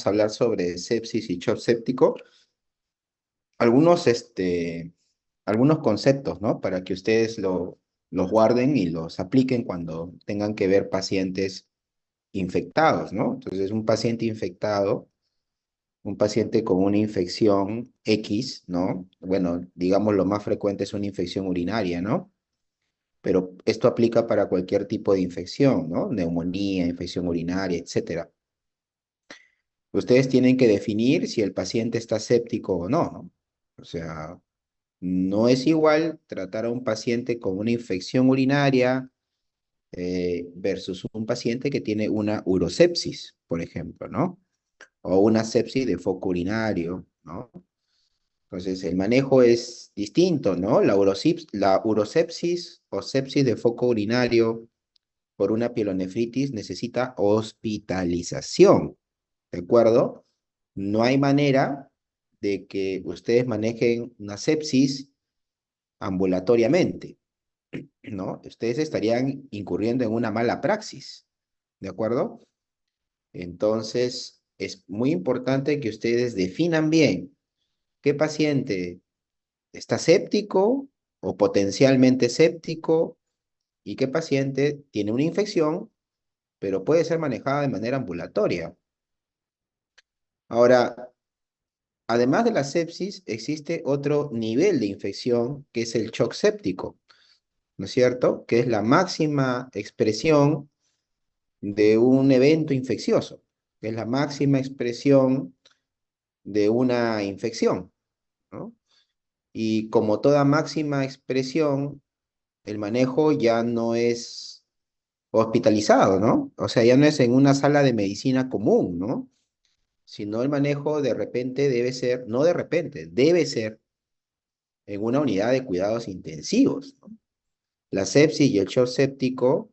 vamos a hablar sobre sepsis y shock séptico. Algunos, algunos conceptos, ¿no? Para que ustedes los guarden y los apliquen cuando tengan que ver pacientes infectados, ¿no? Entonces, un paciente infectado, un paciente con una infección X, ¿no? Bueno, digamos lo más frecuente es una infección urinaria, ¿no? Pero esto aplica para cualquier tipo de infección, ¿no? Neumonía, infección urinaria, etcétera. Ustedes tienen que definir si el paciente está séptico o no, ¿no? O sea, no es igual tratar a un paciente con una infección urinaria versus un paciente que tiene una urosepsis, por ejemplo, ¿no? O una sepsis de foco urinario, ¿no? Entonces, el manejo es distinto, ¿no? La urosepsis o sepsis de foco urinario por una pielonefritis necesita hospitalización, ¿de acuerdo? No hay manera de que ustedes manejen una sepsis ambulatoriamente, ¿no? Ustedes estarían incurriendo en una mala praxis, ¿de acuerdo? Entonces, es muy importante que ustedes definan bien qué paciente está séptico o potencialmente séptico y qué paciente tiene una infección, pero puede ser manejada de manera ambulatoria. Ahora, además de la sepsis, existe otro nivel de infección que es el shock séptico, ¿no es cierto? Que es la máxima expresión de un evento infeccioso, que es la máxima expresión de una infección, ¿no? Y como toda máxima expresión, el manejo ya no es hospitalizado, ¿no? O sea, ya no es en una sala de medicina común, ¿no? Sino el manejo de repente debe ser, no de repente, debe ser en una unidad de cuidados intensivos, ¿no? La sepsis y el shock séptico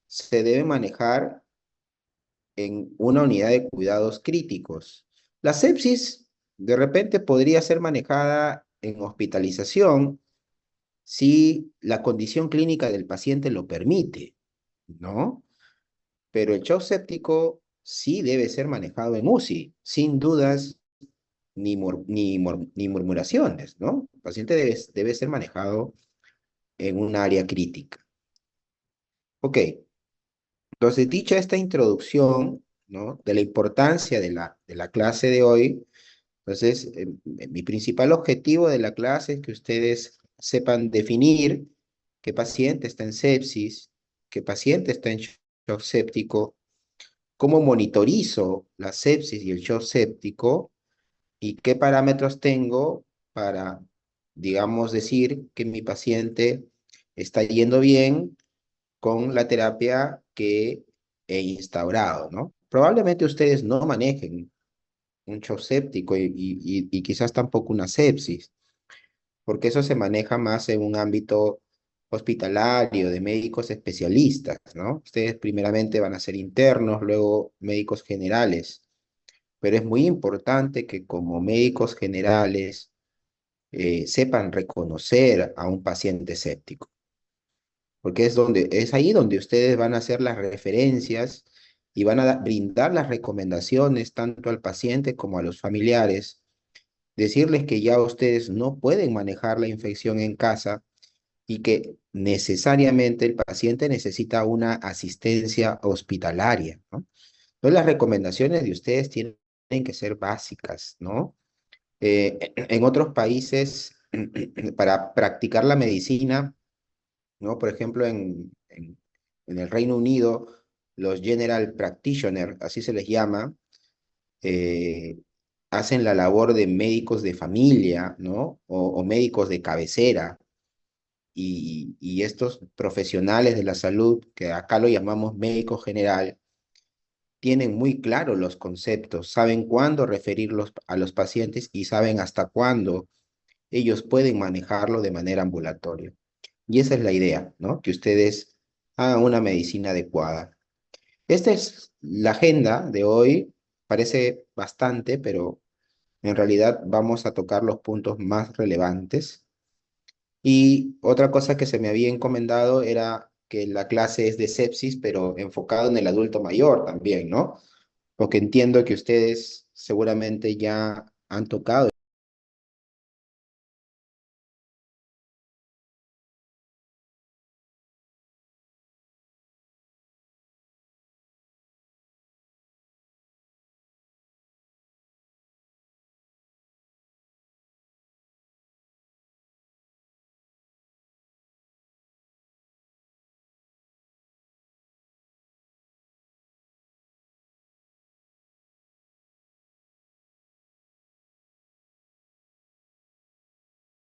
se deben manejar en una unidad de cuidados críticos. La sepsis de repente podría ser manejada en hospitalización si la condición clínica del paciente lo permite, ¿no? Pero el shock séptico sí debe ser manejado en UCI, sin dudas ni murmuraciones, ¿no? El paciente debe ser manejado en un área crítica. Ok, entonces dicha esta introducción, ¿no? De la importancia de la clase de hoy, entonces mi principal objetivo de la clase es que ustedes sepan definir qué paciente está en sepsis, qué paciente está en shock séptico, cómo monitorizo la sepsis y el shock séptico y qué parámetros tengo para, digamos, decir que mi paciente está yendo bien con la terapia que he instaurado, ¿no? Probablemente ustedes no manejen un shock séptico y quizás tampoco una sepsis, porque eso se maneja más en un ámbito hospitalario, de médicos especialistas, ¿no? Ustedes primeramente van a ser internos, luego médicos generales, pero es muy importante que como médicos generales sepan reconocer a un paciente séptico, porque es ahí donde ustedes van a hacer las referencias y van a brindar las recomendaciones tanto al paciente como a los familiares, decirles que ya ustedes no pueden manejar la infección en casa y que necesariamente el paciente necesita una asistencia hospitalaria, ¿no? Entonces las recomendaciones de ustedes tienen que ser básicas, ¿no? En otros países, para practicar la medicina, ¿no? Por ejemplo, en el Reino Unido, los general practitioners, así se les llama, eh, hacen la labor de médicos de familia, ¿no? O médicos de cabecera. Y estos profesionales de la salud, que acá lo llamamos médico general, tienen muy claro los conceptos, saben cuándo referirlos a los pacientes y saben hasta cuándo ellos pueden manejarlo de manera ambulatoria. Y esa es la idea, ¿no? Que ustedes hagan una medicina adecuada. Esta es la agenda de hoy. Parece bastante, pero en realidad vamos a tocar los puntos más relevantes. Y otra cosa que se me había encomendado era que la clase es de sepsis, pero enfocado en el adulto mayor también, ¿no? porque entiendo que ustedes seguramente ya han tocado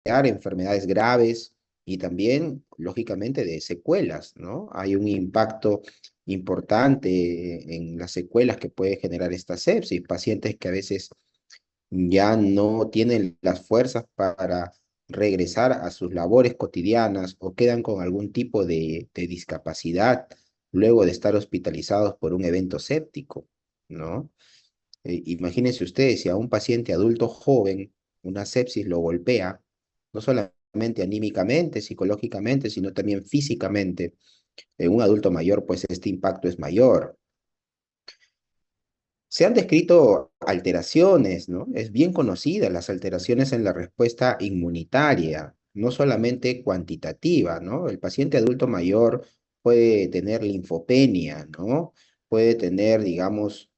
enfermedades graves y también, lógicamente, de secuelas, ¿no? Hay un impacto importante en las secuelas que puede generar esta sepsis, pacientes que a veces ya no tienen las fuerzas para regresar a sus labores cotidianas o quedan con algún tipo de discapacidad luego de estar hospitalizados por un evento séptico, ¿no? Imagínense ustedes, si a un paciente adulto joven una sepsis lo golpea, no solamente anímicamente, psicológicamente, sino también físicamente, en un adulto mayor, pues este impacto es mayor. Se han descrito alteraciones, ¿no? Es bien conocida las alteraciones en la respuesta inmunitaria, no solamente cuantitativa, ¿no? El paciente adulto mayor puede tener linfopenia, ¿no? Puede tener, digamos,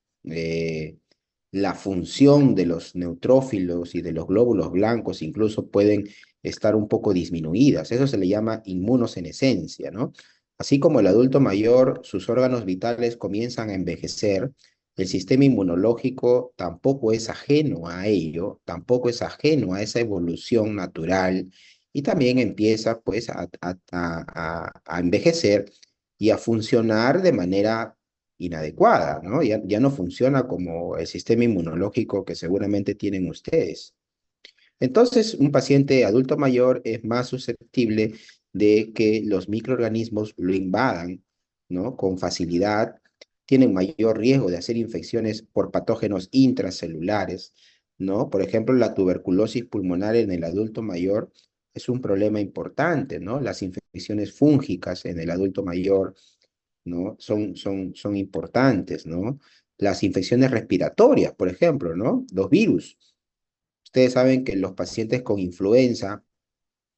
la función de los neutrófilos y de los glóbulos blancos incluso pueden estar un poco disminuidas. Eso se le llama inmunosenescencia, ¿no? Así como el adulto mayor, sus órganos vitales comienzan a envejecer, el sistema inmunológico tampoco es ajeno a ello, tampoco es ajeno a esa evolución natural y también empieza pues a envejecer y a funcionar de manera inadecuada, ¿no? Ya no funciona como el sistema inmunológico que seguramente tienen ustedes. Entonces, un paciente adulto mayor es más susceptible de que los microorganismos lo invadan, ¿no? Con facilidad, tienen mayor riesgo de hacer infecciones por patógenos intracelulares, ¿no? Por ejemplo, la tuberculosis pulmonar en el adulto mayor es un problema importante, ¿no? Las infecciones fúngicas en el adulto mayor, ¿no? Son importantes, ¿no? Las infecciones respiratorias, por ejemplo, ¿no? Los virus. Ustedes saben que los pacientes con influenza,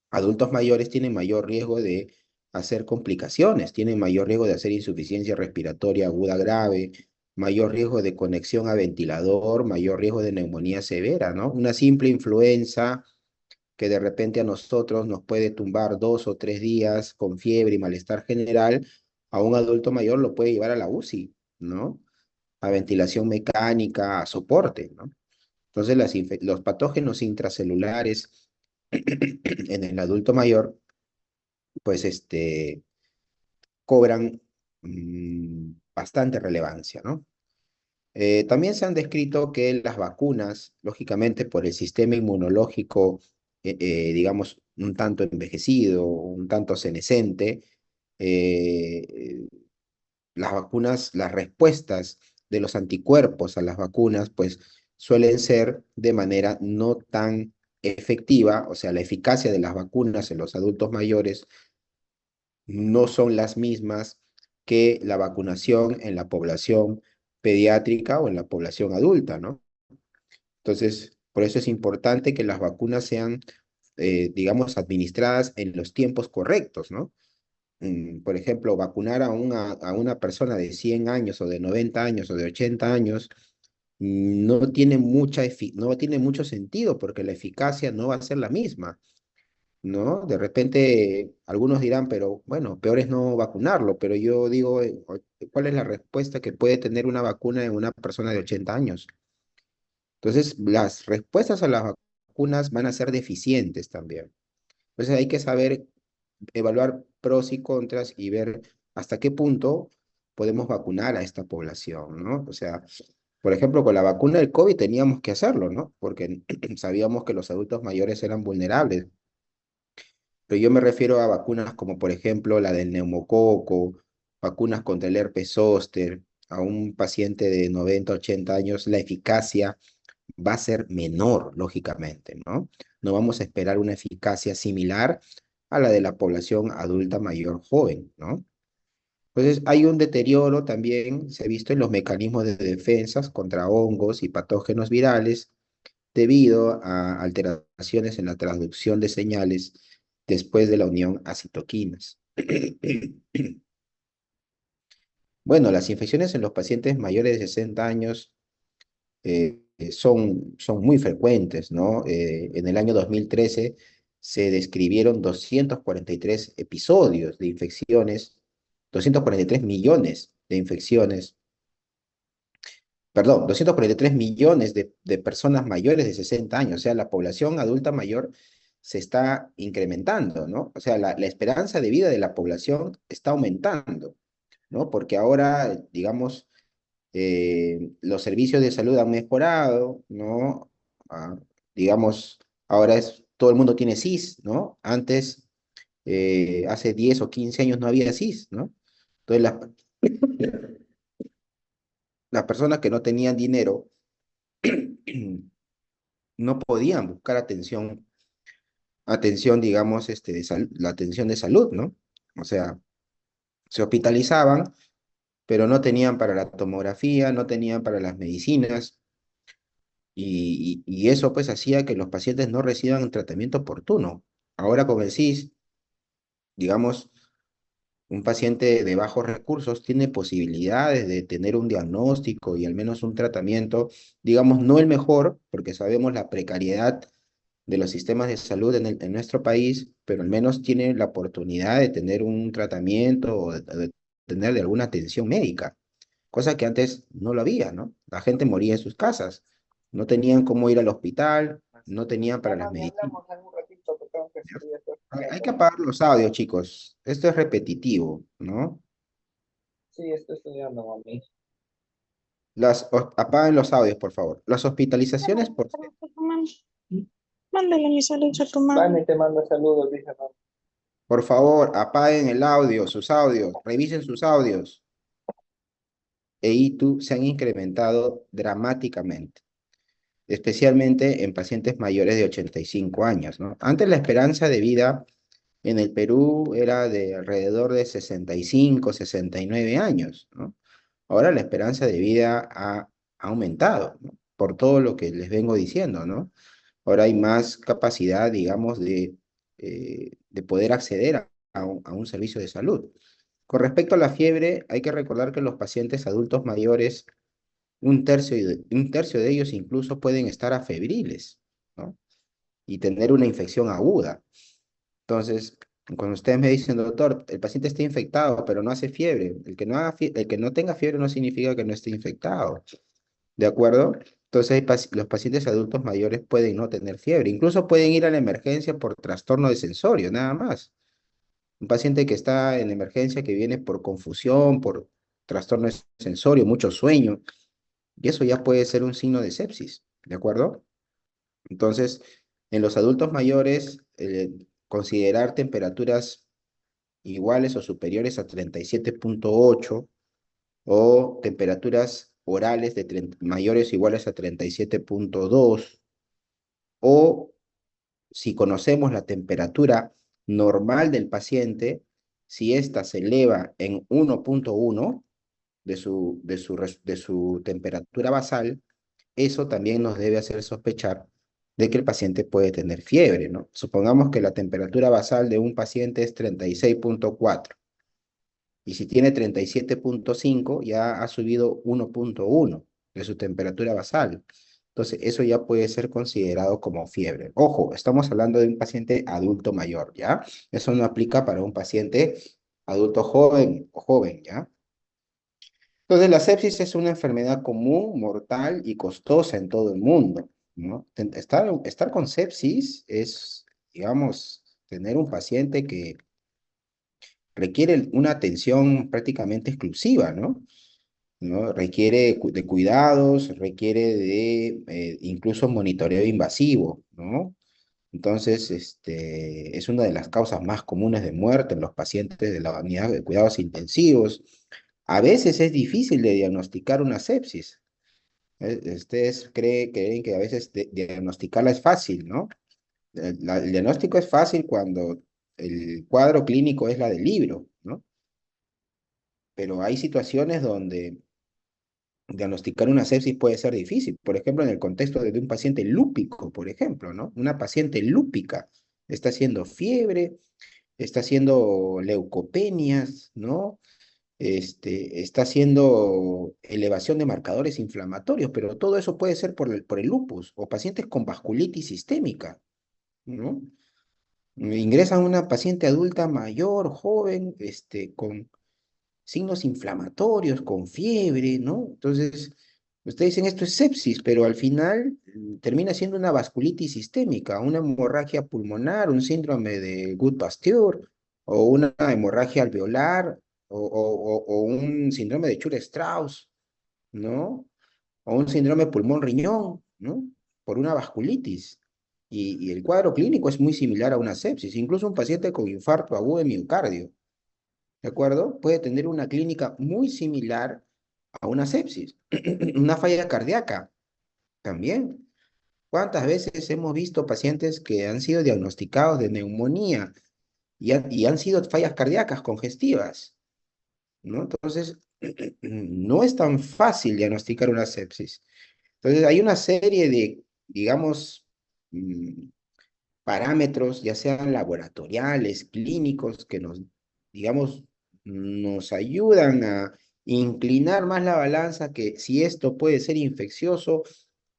adultos mayores, tienen mayor riesgo de hacer complicaciones, tienen mayor riesgo de hacer insuficiencia respiratoria aguda grave, mayor riesgo de conexión a ventilador, mayor riesgo de neumonía severa, ¿no? Una simple influenza que de repente a nosotros nos puede tumbar 2 o 3 días con fiebre y malestar general, a un adulto mayor lo puede llevar a la UCI, ¿no? A ventilación mecánica, a soporte, ¿no? Entonces, los patógenos intracelulares en el adulto mayor, pues, cobran bastante relevancia, ¿no? También se han descrito que las vacunas, lógicamente por el sistema inmunológico, digamos, un tanto envejecido, un tanto senescente, eh, las vacunas, las respuestas de los anticuerpos a las vacunas, pues suelen ser de manera no tan efectiva, o sea, la eficacia de las vacunas en los adultos mayores no son las mismas que la vacunación en la población pediátrica o en la población adulta, ¿no? Entonces, por eso es importante que las vacunas sean, digamos, administradas en los tiempos correctos, ¿no? Por ejemplo, vacunar a una persona de 100 años o de 90 años o de 80 años no tiene mucho sentido porque la eficacia no va a ser la misma, ¿no? De repente algunos dirán, pero bueno, peor es no vacunarlo, pero yo digo, ¿cuál es la respuesta que puede tener una vacuna en una persona de 80 años? Entonces, las respuestas a las vacunas van a ser deficientes también. Entonces, hay que saber evaluar pros y contras y ver hasta qué punto podemos vacunar a esta población, ¿no? O sea, por ejemplo, con la vacuna del COVID teníamos que hacerlo, ¿no? Porque sabíamos que los adultos mayores eran vulnerables. Pero yo me refiero a vacunas como, por ejemplo, la del neumococo, vacunas contra el herpes zóster, a un paciente de 90, 80 años, la eficacia va a ser menor, lógicamente, ¿no? No vamos a esperar una eficacia similar a la de la población adulta mayor joven, ¿no? Entonces, hay un deterioro también, se ha visto en los mecanismos de defensas contra hongos y patógenos virales debido a alteraciones en la transducción de señales después de la unión a citoquinas. Bueno, las infecciones en los pacientes mayores de 60 años son muy frecuentes, ¿no? En el año 2013 se describieron 243 episodios de infecciones, 243 millones de infecciones, perdón, 243 millones de personas mayores de 60 años, o sea, la población adulta mayor se está incrementando, ¿no? O sea, la esperanza de vida de la población está aumentando, ¿no? Porque ahora, digamos, los servicios de salud han mejorado, ¿no? Ah, digamos, ahora todo el mundo tiene SIS, ¿no? Antes, hace 10 o 15 años no había SIS, ¿no? Entonces, las personas que no tenían dinero no podían buscar atención, digamos, la atención de salud, ¿no? O sea, se hospitalizaban, pero no tenían para la tomografía, no tenían para las medicinas, y eso pues hacía que los pacientes no reciban un tratamiento oportuno. Ahora con el SIS, digamos, un paciente de bajos recursos tiene posibilidades de tener un diagnóstico y al menos un tratamiento, digamos, no el mejor, porque sabemos la precariedad de los sistemas de salud en nuestro país, pero al menos tiene la oportunidad de tener un tratamiento o de tener de alguna atención médica, cosa que antes no lo había, ¿no? La gente moría en sus casas, no tenían cómo ir al hospital, no tenían para las Mamá, ni medicinas. hablamos en un ratito que tengo que ¿Ya? salir a hacer Hay cosas. que apagar los audios, chicos. Esto es repetitivo, ¿no? Sí, estoy estudiando, mami. Apaguen los audios, por favor. Las hospitalizaciones, Mándale por, saludos a tu mamá. Mándale mis saludos a tu mamá. Vane te manda saludos, dice mamá. por favor, apaguen el audio, sus audios, revisen sus audios. EITU se han incrementado dramáticamente, especialmente en pacientes mayores de 85 años, ¿no? Antes la esperanza de vida en el Perú era de alrededor de 65, 69 años, ¿no? Ahora la esperanza de vida ha aumentado, ¿no? Por todo lo que les vengo diciendo, ¿no? Ahora hay más capacidad, digamos, de poder acceder a un servicio de salud. Con respecto a la fiebre, hay que recordar que los pacientes adultos mayores, un tercio de ellos incluso pueden estar afebriles, ¿no? Y tener una infección aguda. Entonces, cuando ustedes me dicen, doctor, el paciente está infectado, pero no hace fiebre, el que no tenga fiebre no significa que no esté infectado, ¿de acuerdo? Entonces, los pacientes adultos mayores pueden no tener fiebre, incluso pueden ir a la emergencia por trastorno de sensorio, nada más. Un paciente que está en emergencia, que viene por confusión, por trastorno de sensorio, mucho sueño, y eso ya puede ser un signo de sepsis, ¿de acuerdo? Entonces, en los adultos mayores, considerar temperaturas iguales o superiores a 37,8 o temperaturas orales mayores o iguales a 37,2 o si conocemos la temperatura normal del paciente, si ésta se eleva en 1,1 de su temperatura basal, eso también nos debe hacer sospechar de que el paciente puede tener fiebre, ¿no? Supongamos que la temperatura basal de un paciente es 36,4 y si tiene 37,5 ya ha subido 1,1 de su temperatura basal. Entonces, eso ya puede ser considerado como fiebre. Ojo, estamos hablando de un paciente adulto mayor, ¿ya? Eso no aplica para un paciente adulto joven o joven, ¿ya? Entonces, la sepsis es una enfermedad común, mortal y costosa en todo el mundo, ¿no? Estar con sepsis es, digamos, tener un paciente que requiere una atención prácticamente exclusiva, ¿no? ¿No? Requiere de cuidados, requiere de incluso monitoreo invasivo, ¿no? Entonces, es una de las causas más comunes de muerte en los pacientes de la unidad de cuidados intensivos. A veces es difícil de diagnosticar una sepsis. Ustedes creen que a veces diagnosticarla es fácil, ¿no? El diagnóstico es fácil cuando el cuadro clínico es la del libro, ¿no? pero hay situaciones donde diagnosticar una sepsis puede ser difícil. Por ejemplo, en el contexto de un paciente lúpico, por ejemplo, ¿no? Una paciente lúpica está haciendo fiebre, está haciendo leucopenias, ¿no? Está haciendo elevación de marcadores inflamatorios, pero todo eso puede ser por el lupus o pacientes con vasculitis sistémica, ¿no? Ingresan una paciente adulta mayor, joven, con signos inflamatorios, con fiebre, ¿no? Entonces, ustedes dicen esto es sepsis, pero al final termina siendo una vasculitis sistémica, una hemorragia pulmonar, un síndrome de Good-Pasteur, o una hemorragia alveolar, o un síndrome de Chur-Strauss, ¿no? O un síndrome pulmón-riñón, ¿no? Por una vasculitis. Y el cuadro clínico es muy similar a una sepsis, incluso un paciente con infarto agudo de miocardio, ¿de acuerdo? Puede tener una clínica muy similar a una sepsis, una falla cardíaca también. ¿Cuántas veces hemos visto pacientes que han sido diagnosticados de neumonía y han sido fallas cardíacas congestivas, ¿no? Entonces, no es tan fácil diagnosticar una sepsis. Entonces, hay una serie de, digamos, parámetros, ya sean laboratoriales, clínicos, que nos, digamos, nos ayudan a inclinar más la balanza que si esto puede ser infeccioso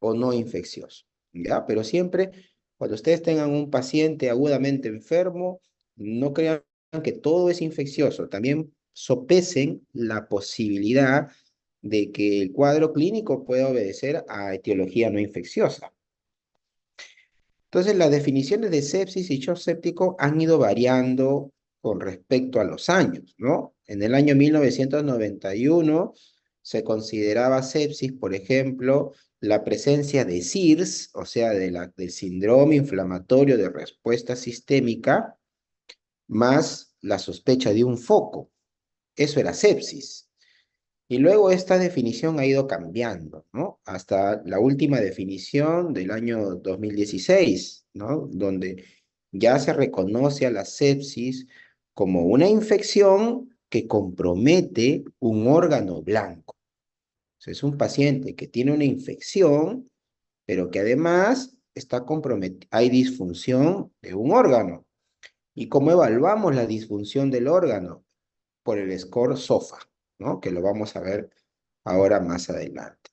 o no infeccioso, ¿ya? Pero siempre, cuando ustedes tengan un paciente agudamente enfermo, no crean que todo es infeccioso, también sopesen la posibilidad de que el cuadro clínico pueda obedecer a etiología no infecciosa. Entonces, las definiciones de sepsis y shock séptico han ido variando con respecto a los años, ¿no? En el año 1991 se consideraba sepsis, por ejemplo, la presencia de SIRS, o sea, del síndrome inflamatorio de respuesta sistémica, más la sospecha de un foco. Eso era sepsis. Y luego esta definición ha ido cambiando, ¿no? Hasta la última definición del año 2016, ¿no? Donde ya se reconoce a la sepsis como una infección que compromete un órgano blanco. O sea, es un paciente que tiene una infección, pero que además está comprometido, hay disfunción de un órgano. ¿Y cómo evaluamos la disfunción del órgano? Por el score SOFA, ¿no? Que lo vamos a ver ahora más adelante.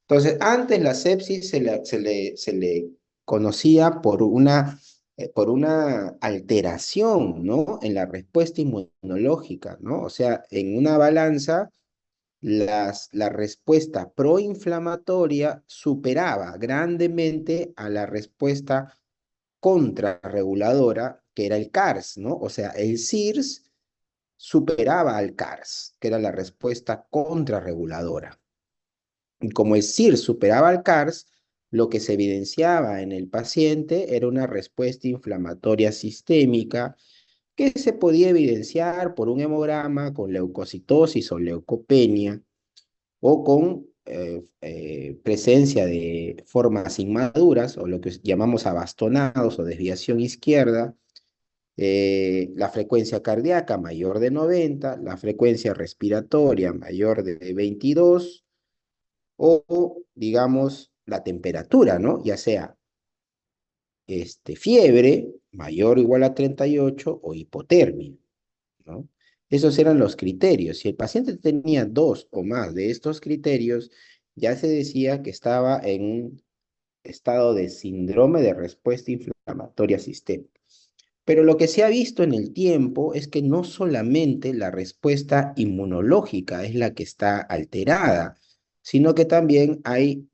Entonces, antes la sepsis se le conocía por una alteración, ¿no? En la respuesta inmunológica, ¿no? O sea, en una balanza, la respuesta proinflamatoria superaba grandemente a la respuesta contrarreguladora, que era el CARS, ¿no? O sea, el SIRS superaba al CARS, que era la respuesta contrarreguladora. Y como el SIR superaba al CARS, lo que se evidenciaba en el paciente era una respuesta inflamatoria sistémica que se podía evidenciar por un hemograma con leucocitosis o leucopenia o con presencia de formas inmaduras o lo que llamamos abastonados o desviación izquierda, la frecuencia cardíaca mayor de 90, la frecuencia respiratoria mayor de 22 o, digamos, la temperatura, ¿no? Ya sea fiebre mayor o igual a 38 o hipotermia, ¿no? Esos eran los criterios. Si el paciente tenía dos o más de estos criterios, ya se decía que estaba en un estado de síndrome de respuesta inflamatoria sistémica. Pero lo que se ha visto en el tiempo es que no solamente la respuesta inmunológica es la que está alterada, sino que también hay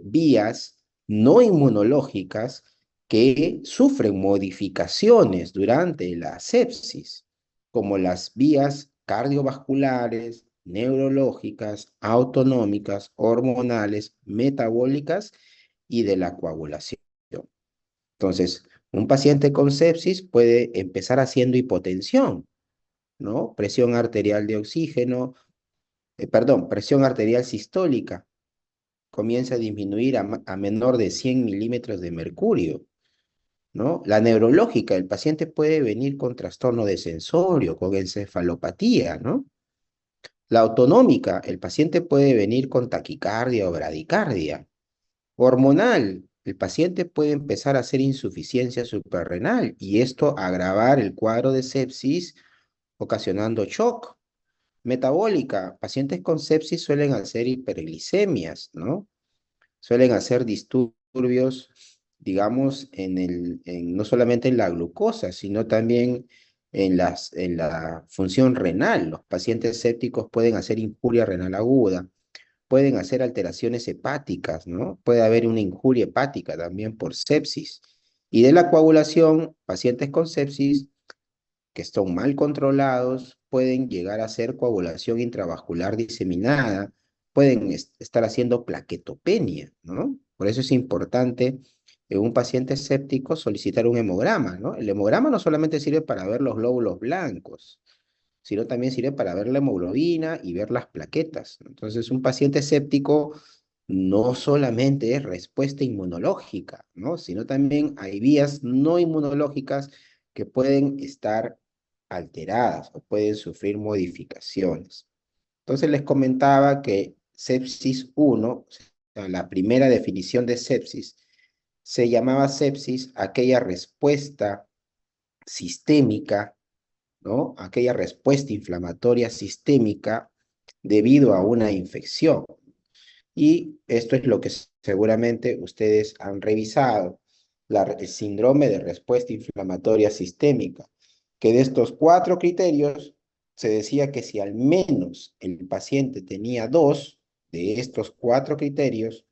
vías no inmunológicas que sufren modificaciones durante la sepsis, como las vías cardiovasculares, neurológicas, autonómicas, hormonales, metabólicas y de la coagulación. Entonces, un paciente con sepsis puede empezar haciendo hipotensión, ¿no? Presión arterial de oxígeno, perdón, presión arterial sistólica comienza a disminuir a menor de 100 milímetros de mercurio, ¿no? La neurológica, el paciente puede venir con trastorno de sensorio, con encefalopatía, ¿no? La autonómica, el paciente puede venir con taquicardia o bradicardia. Hormonal, el paciente puede empezar a hacer insuficiencia suprarrenal y esto agravar el cuadro de sepsis ocasionando shock. Metabólica, pacientes con sepsis suelen hacer hiperglicemias, ¿no? Suelen hacer disturbios, digamos, no solamente en la glucosa, sino también en la función renal. Los pacientes sépticos pueden hacer injuria renal aguda, pueden hacer alteraciones hepáticas, ¿no? Puede haber una injuria hepática también por sepsis. Y de la coagulación, pacientes con sepsis que son mal controlados pueden llegar a hacer coagulación intravascular diseminada, pueden estar haciendo plaquetopenia, ¿no? Por eso es importante en un paciente séptico solicitar un hemograma, ¿no? El hemograma no solamente sirve para ver los glóbulos blancos, sino también sirve para ver la hemoglobina y ver las plaquetas. Entonces, un paciente séptico no solamente es respuesta inmunológica, ¿no? Sino también hay vías no inmunológicas que pueden estar alteradas o pueden sufrir modificaciones. Entonces les comentaba que sepsis 1, o sea, la primera definición de sepsis, se llamaba sepsis aquella respuesta sistémica, ¿no? Aquella respuesta inflamatoria sistémica debido a una infección. Y esto es lo que seguramente ustedes han revisado, el síndrome de respuesta inflamatoria sistémica, que de estos 4 criterios se decía que si al menos el paciente tenía 2 de estos 4 criterios,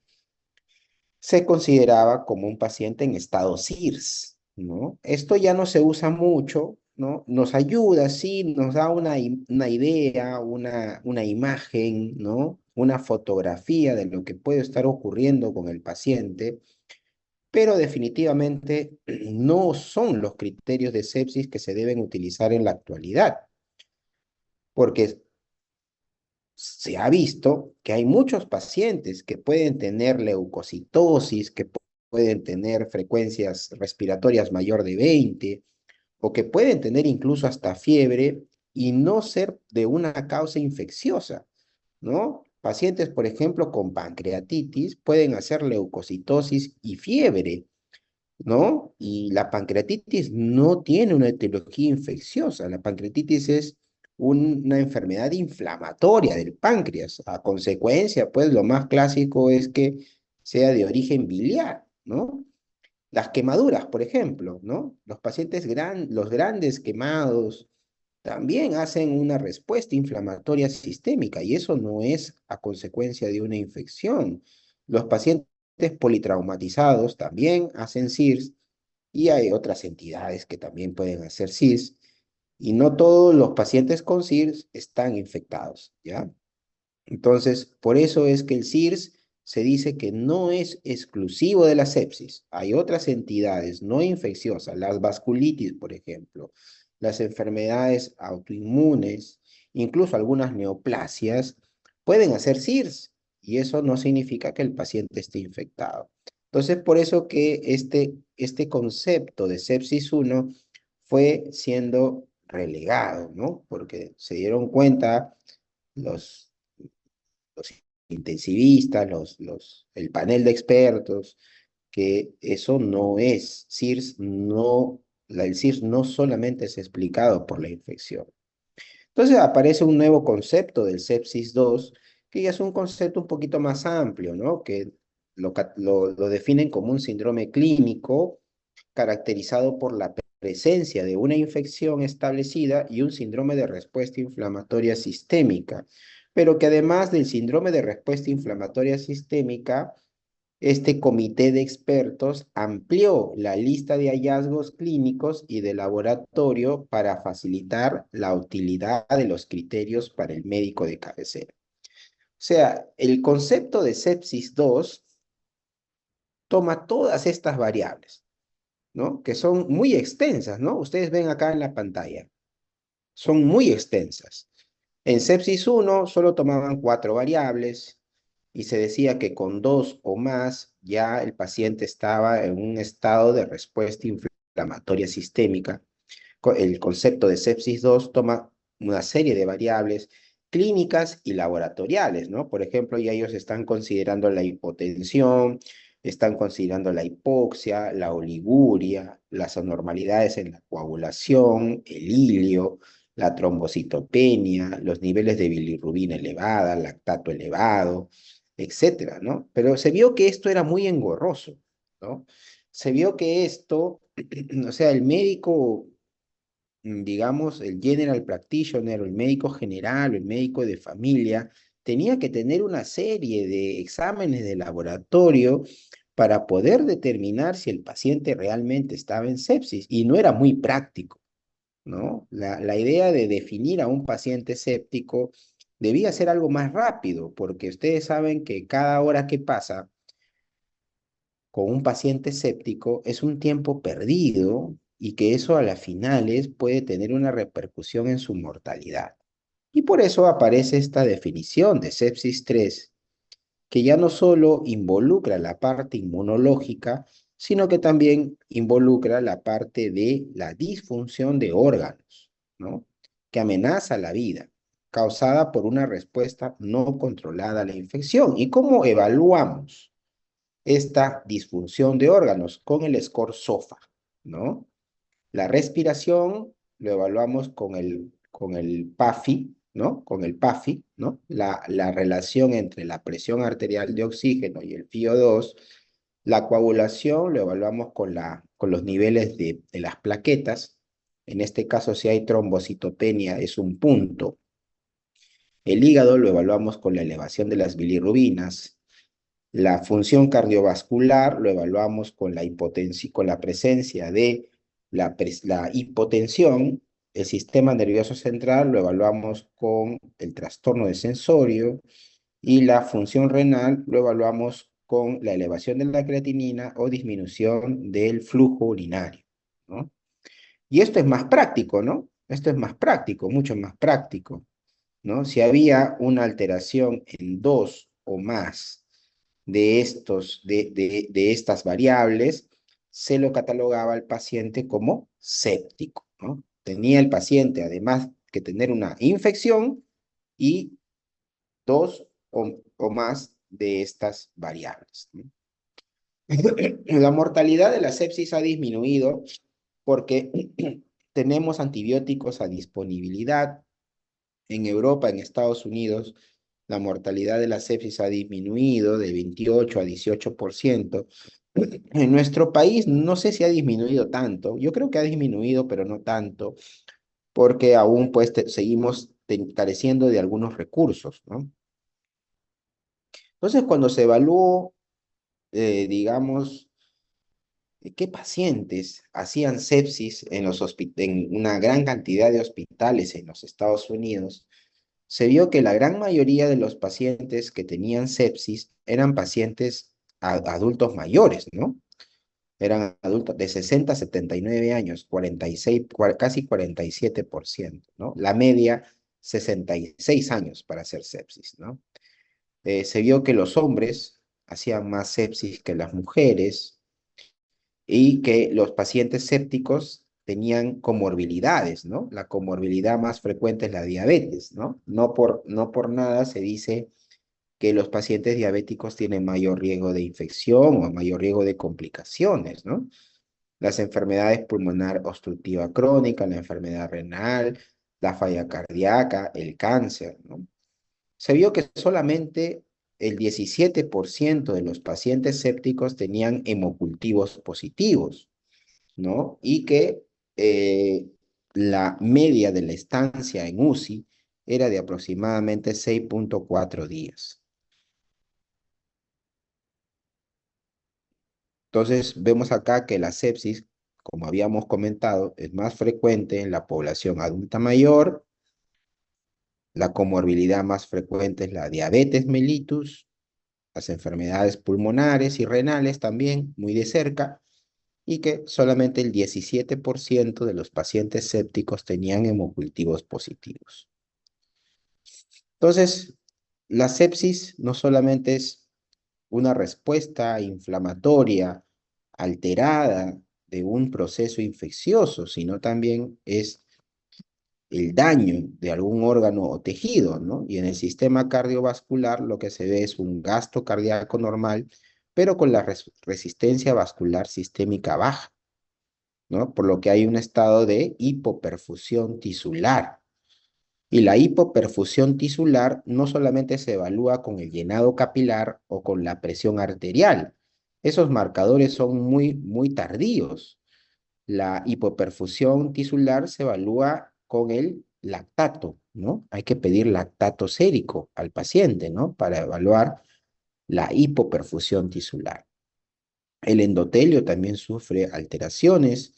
se consideraba como un paciente en estado SIRS, ¿no? Esto ya no se usa mucho, ¿no? Nos ayuda, sí, nos da una idea, una imagen, ¿no? Una fotografía de lo que puede estar ocurriendo con el paciente, pero definitivamente no son los criterios de sepsis que se deben utilizar en la actualidad, porque se ha visto que hay muchos pacientes que pueden tener leucocitosis, que pueden tener frecuencias respiratorias mayor de 20, o que pueden tener incluso hasta fiebre y no ser de una causa infecciosa, ¿no? Pacientes, por ejemplo, con pancreatitis pueden hacer leucocitosis y fiebre, ¿no? Y la pancreatitis no tiene una etiología infecciosa. La pancreatitis es una enfermedad inflamatoria del páncreas. A consecuencia, pues lo más clásico es que sea de origen biliar, ¿no? Las quemaduras, por ejemplo, ¿no? Los grandes quemados también hacen una respuesta inflamatoria sistémica y eso no es a consecuencia de una infección. Los pacientes politraumatizados también hacen SIRS y hay otras entidades que también pueden hacer SIRS y no todos los pacientes con SIRS están infectados, ¿ya? Entonces, por eso es que el SIRS se dice que no es exclusivo de la sepsis. Hay otras entidades no infecciosas, las vasculitis, por ejemplo, las enfermedades autoinmunes, incluso algunas neoplasias, pueden hacer SIRS y eso no significa que el paciente esté infectado. Entonces, por eso que este concepto de sepsis 1 fue siendo relegado, ¿no? Porque se dieron cuenta los los intensivistas, el panel de expertos, que eso no es SIRS, el SIRS no solamente es explicado por la infección. Entonces aparece un nuevo concepto del sepsis 2, que ya es un concepto un poquito más amplio, ¿no? Que lo definen como un síndrome clínico caracterizado por la presencia de una infección establecida y un síndrome de respuesta inflamatoria sistémica, pero que además del síndrome de respuesta inflamatoria sistémica, este comité de expertos amplió la lista de hallazgos clínicos y de laboratorio para facilitar la utilidad de los criterios para el médico de cabecera. O sea, el concepto de sepsis 2 toma todas estas variables, ¿no? Que son muy extensas, ¿no? Ustedes ven acá en la pantalla. Son muy extensas. En sepsis 1 solo tomaban 4 variables y se decía que con 2 o más ya el paciente estaba en un estado de respuesta inflamatoria sistémica. El concepto de sepsis 2 toma una serie de variables clínicas y laboratoriales, ¿no? Por ejemplo, ya ellos están considerando la hipotensión, están considerando la hipoxia, la oliguria, las anormalidades en la coagulación, el hilio, la trombocitopenia, los niveles de bilirrubina elevada, lactato elevado, etcétera, ¿no? Pero se vio que esto era muy engorroso, ¿no? Se vio que esto, o sea, el médico, digamos, el general practitioner, o el médico general, o el médico de familia, tenía que tener una serie de exámenes de laboratorio para poder determinar si el paciente realmente estaba en sepsis, y no era muy práctico, ¿no? La idea de definir a un paciente séptico debía ser algo más rápido, porque ustedes saben que cada hora que pasa con un paciente séptico es un tiempo perdido y que eso a las finales puede tener una repercusión en su mortalidad. Y por eso aparece esta definición de sepsis 3, que ya no solo involucra la parte inmunológica, sino que también involucra la parte de la disfunción de órganos, ¿no? Que amenaza la vida, causada por una respuesta no controlada a la infección. ¿Y cómo evaluamos esta disfunción de órganos? Con el score SOFA, ¿no? La respiración lo evaluamos con el PAFI, ¿no? Con el PAFI, ¿no? La relación entre la presión arterial de oxígeno y el FiO2. La coagulación lo evaluamos con los niveles de las plaquetas. En este caso, si hay trombocitopenia, es un punto. El hígado lo evaluamos con la elevación de las bilirrubinas. La función cardiovascular lo evaluamos con la hipotensión, con la presencia de la hipotensión. El sistema nervioso central lo evaluamos con el trastorno de sensorio, y la función renal lo evaluamos con la elevación de la creatinina o disminución del flujo urinario, ¿no? Y esto es más práctico, ¿no? Esto es más práctico, mucho más práctico, ¿no? Si había una alteración en dos o más de estas variables, se lo catalogaba al paciente como séptico, ¿no? Tenía el paciente, además que tener una infección, y dos o más de estas variables, ¿no? La mortalidad de la sepsis ha disminuido porque tenemos antibióticos a disponibilidad. En Europa, en Estados Unidos, la mortalidad de la sepsis ha disminuido de 28 a 18%. En nuestro país no sé si ha disminuido tanto. Yo creo que ha disminuido, pero no tanto, porque aún pues seguimos careciendo de algunos recursos, ¿no? Entonces, cuando se evaluó, digamos, qué pacientes hacían sepsis en una gran cantidad de hospitales en los Estados Unidos, se vio que la gran mayoría de los pacientes que tenían sepsis eran pacientes adultos mayores, ¿no? Eran adultos de 60 a 79 años, 46, casi 47%, ¿no? La media, 66 años para hacer sepsis, ¿no? Se vio que los hombres hacían más sepsis que las mujeres, y que los pacientes sépticos tenían comorbilidades, ¿no? La comorbilidad más frecuente es la diabetes, ¿no? No por nada se dice que los pacientes diabéticos tienen mayor riesgo de infección o mayor riesgo de complicaciones, ¿no? Las enfermedades pulmonar obstructiva crónica, la enfermedad renal, la falla cardíaca, el cáncer, ¿no? Se vio que solamente el 17% de los pacientes sépticos tenían hemocultivos positivos, ¿no? Y que la media de la estancia en UCI era de aproximadamente 6.4 días. Entonces, vemos acá que la sepsis, como habíamos comentado, es más frecuente en la población adulta mayor. La comorbilidad más frecuente es la diabetes mellitus, las enfermedades pulmonares y renales también, muy de cerca, y que solamente el 17% de los pacientes sépticos tenían hemocultivos positivos. Entonces, la sepsis no solamente es una respuesta inflamatoria alterada de un proceso infeccioso, sino también es el daño de algún órgano o tejido, ¿no? Y en el sistema cardiovascular lo que se ve es un gasto cardíaco normal, pero con la resistencia vascular sistémica baja, ¿no? Por lo que hay un estado de hipoperfusión tisular. Y la hipoperfusión tisular no solamente se evalúa con el llenado capilar o con la presión arterial. Esos marcadores son muy tardíos. La hipoperfusión tisular se evalúa con el lactato, ¿no? Hay que pedir lactato sérico al paciente, ¿no? Para evaluar la hipoperfusión tisular. El endotelio también sufre alteraciones.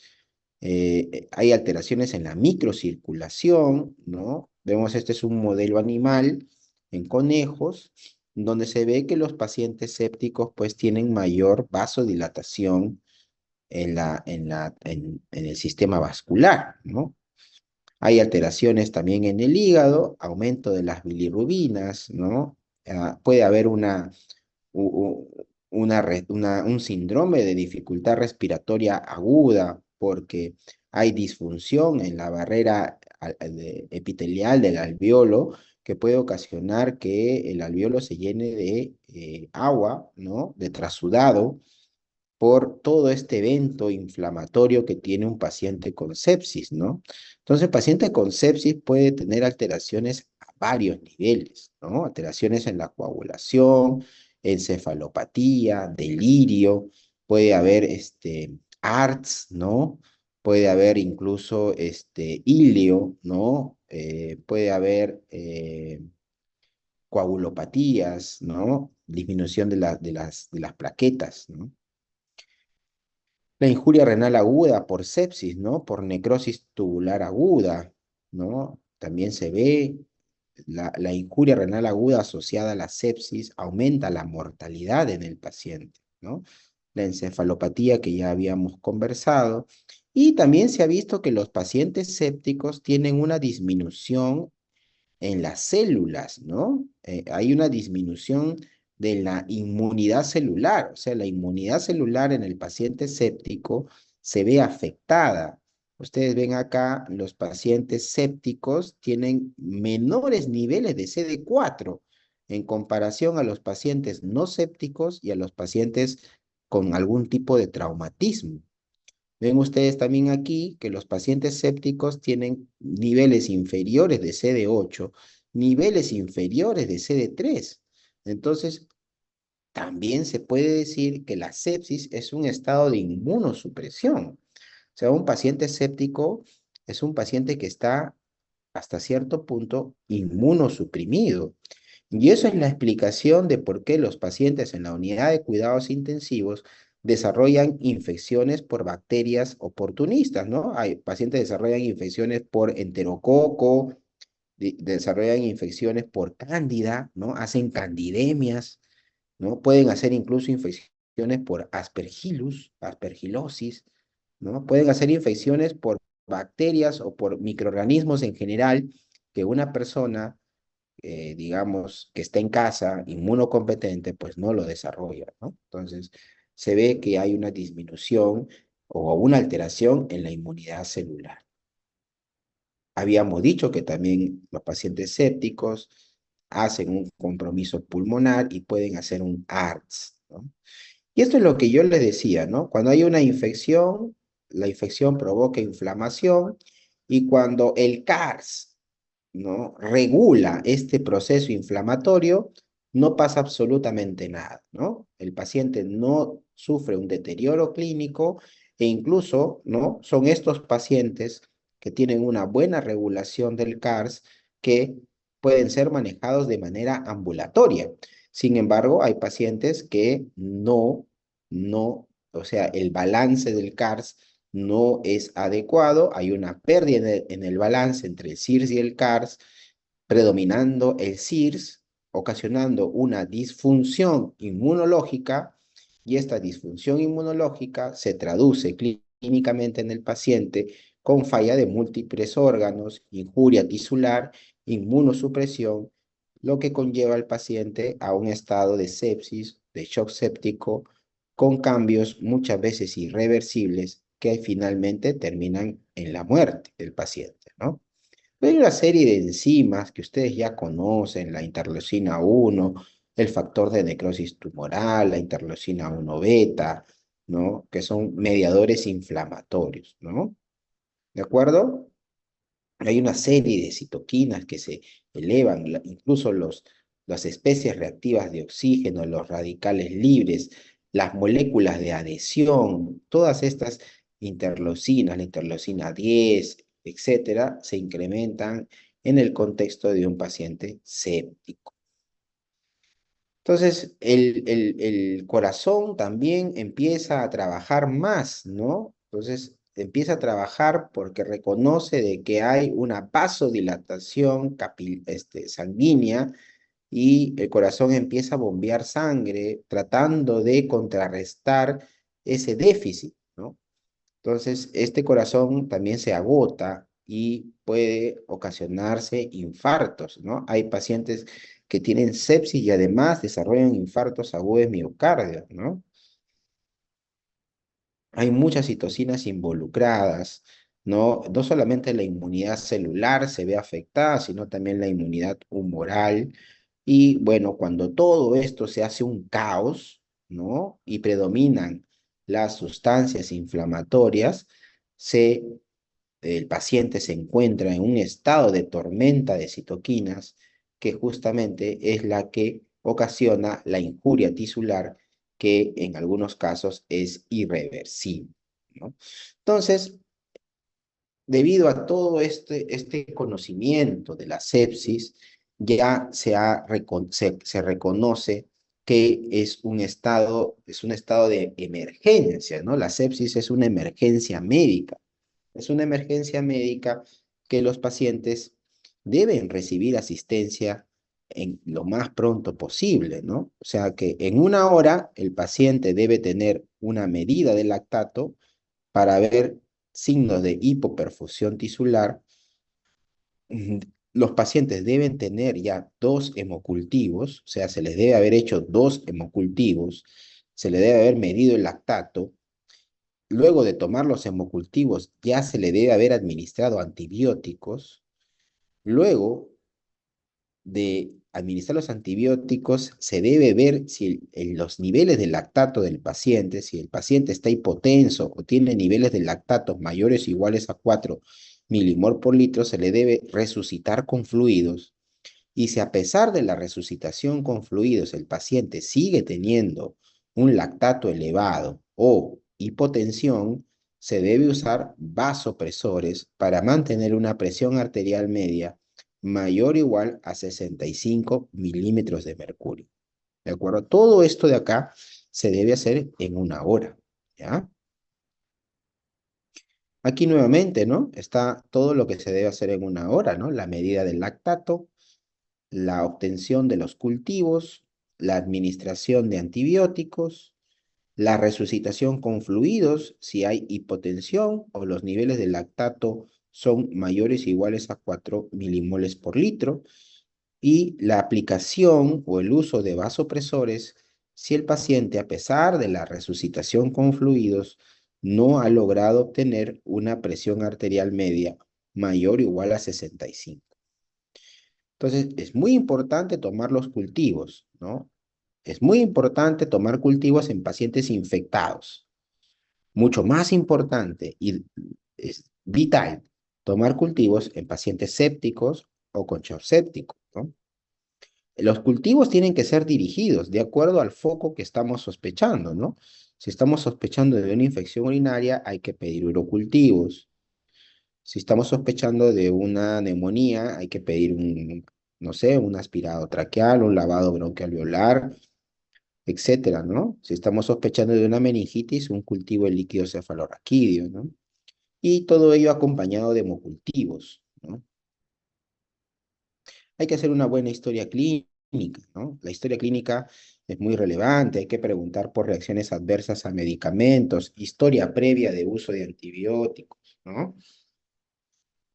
Hay alteraciones en la microcirculación, ¿no? Vemos, este es un modelo animal en conejos, donde se ve que los pacientes sépticos pues tienen mayor vasodilatación en el sistema vascular, ¿no? Hay alteraciones también en el hígado, aumento de las bilirrubinas, ¿no? Puede haber un síndrome de dificultad respiratoria aguda porque hay disfunción en la barrera epitelial del alveolo que puede ocasionar que el alveolo se llene de agua, ¿no? De trasudado por todo este evento inflamatorio que tiene un paciente con sepsis, ¿no? Entonces, el paciente con sepsis puede tener alteraciones a varios niveles, ¿no? Alteraciones en la coagulación, encefalopatía, delirio, puede haber ARTS, ¿no? Puede haber incluso ilio, ¿no? Puede haber coagulopatías, ¿no? Disminución de las plaquetas, ¿no? La injuria renal aguda por sepsis, ¿no? Por necrosis tubular aguda, ¿no? También se ve la injuria renal aguda asociada a la sepsis aumenta la mortalidad en el paciente, ¿no? La encefalopatía que ya habíamos conversado. Y también se ha visto que los pacientes sépticos tienen una disminución en las células, ¿no? Hay una disminución de la inmunidad celular, o sea, la inmunidad celular en el paciente séptico se ve afectada. Ustedes ven acá, los pacientes sépticos tienen menores niveles de CD4 en comparación a los pacientes no sépticos y a los pacientes con algún tipo de traumatismo. Ven ustedes también aquí que los pacientes sépticos tienen niveles inferiores de CD8, niveles inferiores de CD3. Entonces, también se puede decir que la sepsis es un estado de inmunosupresión. O sea, un paciente séptico es un paciente que está hasta cierto punto inmunosuprimido. Y eso es la explicación de por qué los pacientes en la unidad de cuidados intensivos desarrollan infecciones por bacterias oportunistas, ¿no? Hay pacientes que desarrollan infecciones por enterococo, desarrollan infecciones por cándida, ¿no? Hacen candidemias, ¿no? Pueden hacer incluso infecciones por aspergillus, aspergilosis, ¿no? Pueden hacer infecciones por bacterias o por microorganismos en general que una persona digamos, que está en casa, inmunocompetente, pues no lo desarrolla, ¿no? Entonces, se ve que hay una disminución o una alteración en la inmunidad celular. Habíamos dicho que también los pacientes sépticos hacen un compromiso pulmonar y pueden hacer un ARTS, ¿no? Y esto es lo que yo les decía, ¿no? Cuando hay una infección, la infección provoca inflamación y cuando el CARS, ¿no? Regula este proceso inflamatorio, no pasa absolutamente nada, ¿no? El paciente no sufre un deterioro clínico e incluso, ¿no? Son estos pacientes que tienen una buena regulación del CARS que pueden ser manejados de manera ambulatoria. Sin embargo, hay pacientes que o sea, el balance del CARS no es adecuado, hay una pérdida en el balance entre el CIRS y el CARS, predominando el CIRS, ocasionando una disfunción inmunológica, y esta disfunción inmunológica se traduce clínicamente en el paciente con falla de múltiples órganos, injuria tisular, inmunosupresión, lo que conlleva al paciente a un estado de sepsis, de shock séptico, con cambios muchas veces irreversibles que finalmente terminan en la muerte del paciente, ¿no? Hay una serie de enzimas que ustedes ya conocen, la interleucina 1, el factor de necrosis tumoral, la interleucina 1 beta, ¿no? Que son mediadores inflamatorios, ¿no? ¿De acuerdo? Hay una serie de citoquinas que se elevan, incluso las especies reactivas de oxígeno, los radicales libres, las moléculas de adhesión, todas estas interleucinas, la interleucina 10, etcétera, se incrementan en el contexto de un paciente séptico. Entonces, el corazón también empieza a trabajar más, ¿no? Entonces, empieza a trabajar porque reconoce de que hay una vasodilatación sanguínea y el corazón empieza a bombear sangre tratando de contrarrestar ese déficit, ¿no? Entonces, este corazón también se agota y puede ocasionarse infartos, ¿no? Hay pacientes que tienen sepsis y además desarrollan infartos agudos de miocardio, ¿no? Hay muchas citocinas involucradas, ¿no? No solamente la inmunidad celular se ve afectada, sino también la inmunidad humoral. Y bueno, cuando todo esto se hace un caos, ¿no? Y predominan las sustancias inflamatorias, el paciente se encuentra en un estado de tormenta de citoquinas que justamente es la que ocasiona la injuria tisular que en algunos casos es irreversible, ¿no? Entonces, debido a todo este conocimiento de la sepsis, ya se reconoce que es un estado de emergencia, ¿no? La sepsis es una emergencia médica. Es una emergencia médica que los pacientes deben recibir asistencia en lo más pronto posible, ¿no? O sea que en una hora el paciente debe tener una medida de lactato para ver signos de hipoperfusión tisular. Los pacientes deben tener ya 2 hemocultivos, o sea, se les debe haber hecho 2 hemocultivos, se le debe haber medido el lactato. Luego de tomar los hemocultivos, ya se le debe haber administrado antibióticos. Luego de administrar los antibióticos, se debe ver si los niveles de lactato del paciente, si el paciente está hipotenso o tiene niveles de lactato mayores o iguales a 4 milimol por litro, se le debe resucitar con fluidos. Y si a pesar de la resucitación con fluidos el paciente sigue teniendo un lactato elevado o hipotensión, se debe usar vasopresores para mantener una presión arterial media mayor o igual a 65 milímetros de mercurio. ¿De acuerdo? Todo esto de acá se debe hacer en una hora, ¿ya? Aquí nuevamente, ¿no? Está todo lo que se debe hacer en una hora, ¿no? La medida del lactato, la obtención de los cultivos, la administración de antibióticos, la resucitación con fluidos si hay hipotensión o los niveles de lactato son mayores o iguales a 4 milimoles por litro, y la aplicación o el uso de vasopresores si el paciente, a pesar de la resucitación con fluidos, no ha logrado obtener una presión arterial media mayor o igual a 65. Entonces, es muy importante tomar los cultivos, ¿no? Es muy importante tomar cultivos en pacientes infectados. Mucho más importante y es vital tomar cultivos en pacientes sépticos o con shock séptico, ¿no? Los cultivos tienen que ser dirigidos de acuerdo al foco que estamos sospechando, ¿no? Si estamos sospechando de una infección urinaria, hay que pedir urocultivos. Si estamos sospechando de una neumonía, hay que pedir no sé, un aspirado traqueal, un lavado broncoalveolar, etcétera, ¿no? Si estamos sospechando de una meningitis, un cultivo de líquido cefalorraquídeo, ¿no? Y todo ello acompañado de hemocultivos, ¿no? Hay que hacer una buena historia clínica, ¿no? La historia clínica es muy relevante, hay que preguntar por reacciones adversas a medicamentos, historia previa de uso de antibióticos, ¿no?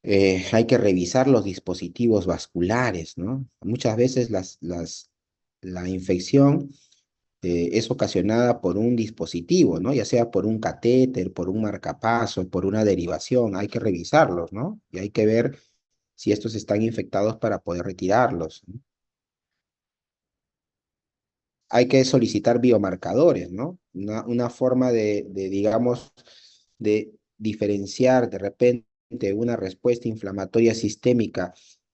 Hay que revisar los dispositivos vasculares, ¿no? Muchas veces la infección es ocasionada por un dispositivo, ¿no? Ya sea por un catéter, por un marcapaso, por una derivación, hay que revisarlos, ¿no? Y hay que ver si estos están infectados para poder retirarlos, ¿no? Hay que solicitar biomarcadores, ¿no? Una forma digamos, de diferenciar de repente una respuesta inflamatoria sistémica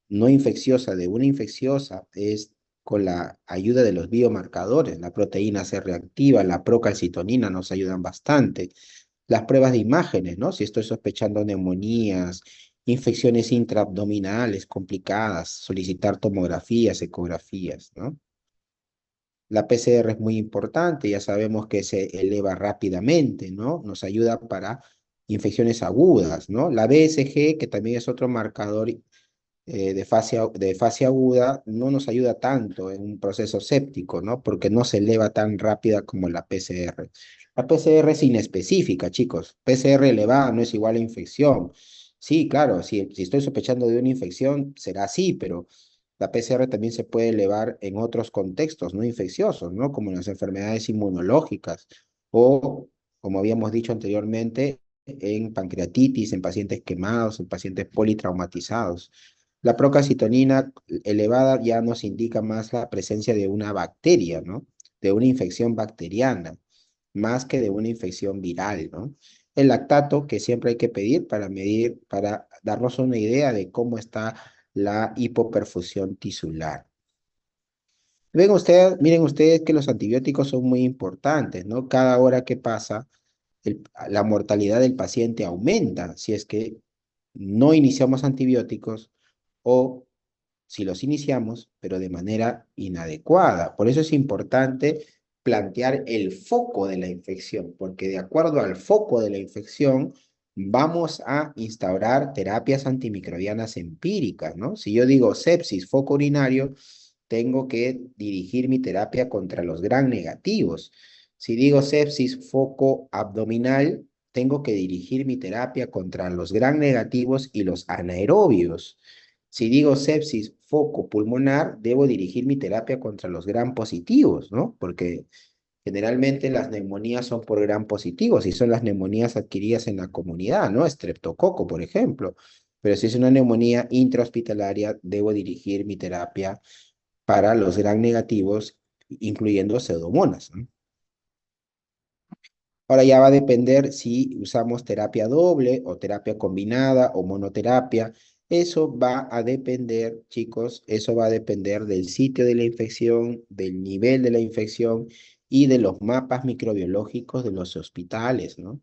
no infecciosa de una infecciosa es con la ayuda de los biomarcadores. La proteína C reactiva, la procalcitonina nos ayudan bastante. Las pruebas de imágenes, ¿no? Si estoy sospechando neumonías, infecciones intraabdominales complicadas, solicitar tomografías, ecografías, ¿no? La PCR es muy importante, ya sabemos que se eleva rápidamente, ¿no? Nos ayuda para infecciones agudas, ¿no? La BSG, que también es otro marcador de fase aguda, no nos ayuda tanto en un proceso séptico, ¿no? Porque no se eleva tan rápida como la PCR. La PCR es inespecífica, chicos. PCR elevada no es igual a infección. Sí, claro, si estoy sospechando de una infección, será así, pero la PCR también se puede elevar en otros contextos no infecciosos, ¿no? Como en las enfermedades inmunológicas o, como habíamos dicho anteriormente, en pancreatitis, en pacientes quemados, en pacientes politraumatizados. La procalcitonina elevada ya nos indica más la presencia de una bacteria, ¿no? De una infección bacteriana, más que de una infección viral, ¿no? El lactato, que siempre hay que pedir para medir, para darnos una idea de cómo está la hipoperfusión tisular. Miren ustedes que los antibióticos son muy importantes, ¿no? Cada hora que pasa, la mortalidad del paciente aumenta si es que no iniciamos antibióticos o si los iniciamos, pero de manera inadecuada. Por eso es importante plantear el foco de la infección, porque de acuerdo al foco de la infección, vamos a instaurar terapias antimicrobianas empíricas, ¿no? Si yo digo sepsis, foco urinario, tengo que dirigir mi terapia contra los gram negativos. Si digo sepsis, foco abdominal, tengo que dirigir mi terapia contra los gram negativos y los anaerobios. Si digo sepsis, foco pulmonar, debo dirigir mi terapia contra los gram positivos, ¿no? Porque generalmente las neumonías son por gram positivos y son las neumonías adquiridas en la comunidad, ¿no? Estreptococo, por ejemplo. Pero si es una neumonía intrahospitalaria, debo dirigir mi terapia para los gram negativos, incluyendo pseudomonas, ¿no? Ahora ya va a depender si usamos terapia doble o terapia combinada o monoterapia. Eso va a depender, chicos, eso va a depender del sitio de la infección, del nivel de la infección y de los mapas microbiológicos de los hospitales, ¿no?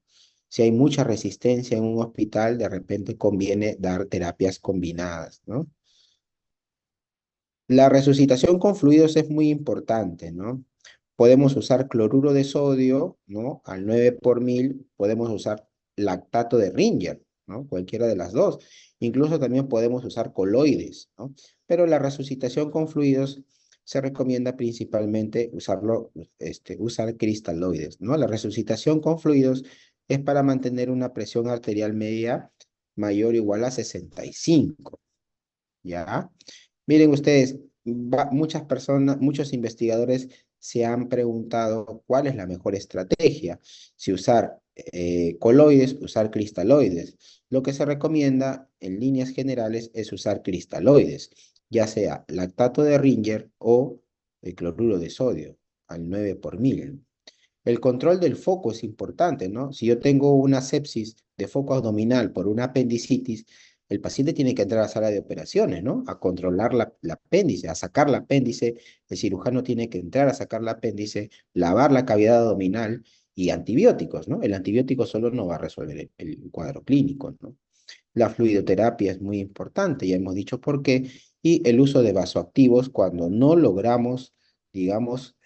Si hay mucha resistencia en un hospital, de repente conviene dar terapias combinadas, ¿no? La resucitación con fluidos es muy importante, ¿no? Podemos usar cloruro de sodio, ¿no? Al 9 por mil, podemos usar lactato de Ringer, ¿no? Cualquiera de las dos. Incluso también podemos usar coloides, ¿no? Pero la resucitación con fluidos se recomienda principalmente usar cristaloides, ¿no? La resucitación con fluidos es para mantener una presión arterial media mayor o igual a 65, ¿ya? Miren ustedes, muchas personas, muchos investigadores se han preguntado cuál es la mejor estrategia, si usar coloides, usar cristaloides. Lo que se recomienda en líneas generales es usar cristaloides, ya sea lactato de Ringer o el cloruro de sodio al 9 por mil. El control del foco es importante, ¿no? Si yo tengo una sepsis de foco abdominal por una apendicitis, el paciente tiene que entrar a la sala de operaciones, ¿no? A controlar la apéndice, a sacar la apéndice. El cirujano tiene que entrar a sacar la apéndice, lavar la cavidad abdominal y antibióticos, ¿no? El antibiótico solo no va a resolver el cuadro clínico, ¿no? La fluidoterapia es muy importante, ya hemos dicho por qué, y el uso de vasoactivos cuando no logramos, digamos,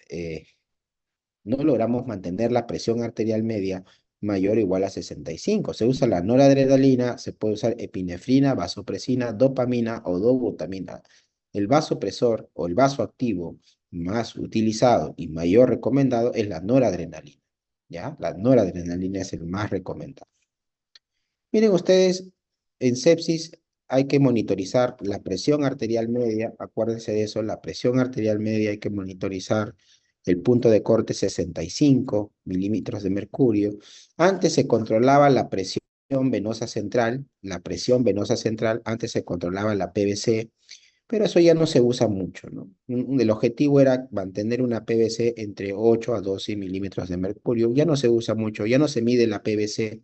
no logramos mantener la presión arterial media mayor o igual a 65. Se usa la noradrenalina, se puede usar epinefrina, vasopresina, dopamina o dobutamina. El vasopresor o el vasoactivo más utilizado y mayor recomendado es la noradrenalina, ¿ya? La noradrenalina es el más recomendado. Miren ustedes, en sepsis hay que monitorizar la presión arterial media, acuérdense de eso, la presión arterial media hay que monitorizar el punto de corte 65 milímetros de mercurio. Antes se controlaba la presión venosa central, la presión venosa central, antes se controlaba la PVC, pero eso ya no se usa mucho, ¿no? El objetivo era mantener una PVC entre 8 a 12 milímetros de mercurio, ya no se usa mucho, ya no se mide la PVC,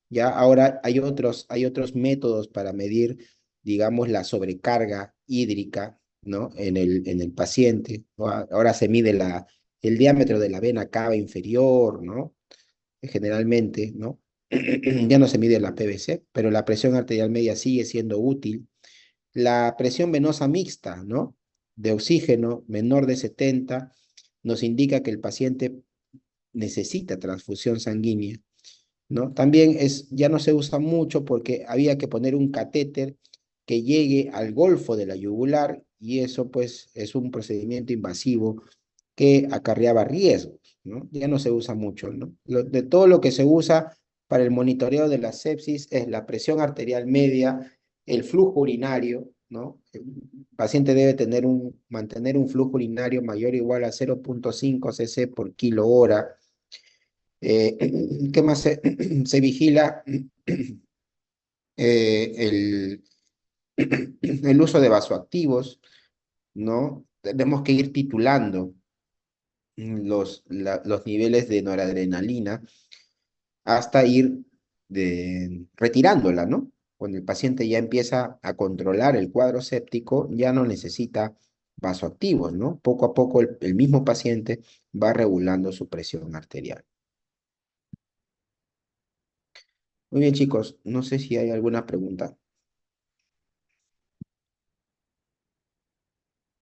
ya ahora hay otros métodos para medir, digamos, la sobrecarga hídrica, ¿no? En el paciente, ¿no? Ahora se mide el diámetro de la vena cava inferior, ¿no? Generalmente, ¿no? Ya no se mide la PVC, pero la presión arterial media sigue siendo útil. La presión venosa mixta, ¿no? De oxígeno menor de 70 nos indica que el paciente necesita transfusión sanguínea, ¿no? También ya no se usa mucho porque había que poner un catéter que llegue al golfo de la yugular y eso pues es un procedimiento invasivo que acarreaba riesgos, ¿no? Ya no se usa mucho, ¿no? De todo lo que se usa para el monitoreo de la sepsis es la presión arterial media, el flujo urinario, ¿no? El paciente debe mantener un flujo urinario mayor o igual a 0.5 cc por kilo hora. ¿Qué más se vigila? El, el uso de vasoactivos, ¿no? Tenemos que ir titulando los niveles de noradrenalina hasta ir retirándola, ¿no? Cuando el paciente ya empieza a controlar el cuadro séptico, ya no necesita vasoactivos, ¿no? Poco a poco el mismo paciente va regulando su presión arterial. Muy bien, chicos, no sé si hay alguna pregunta.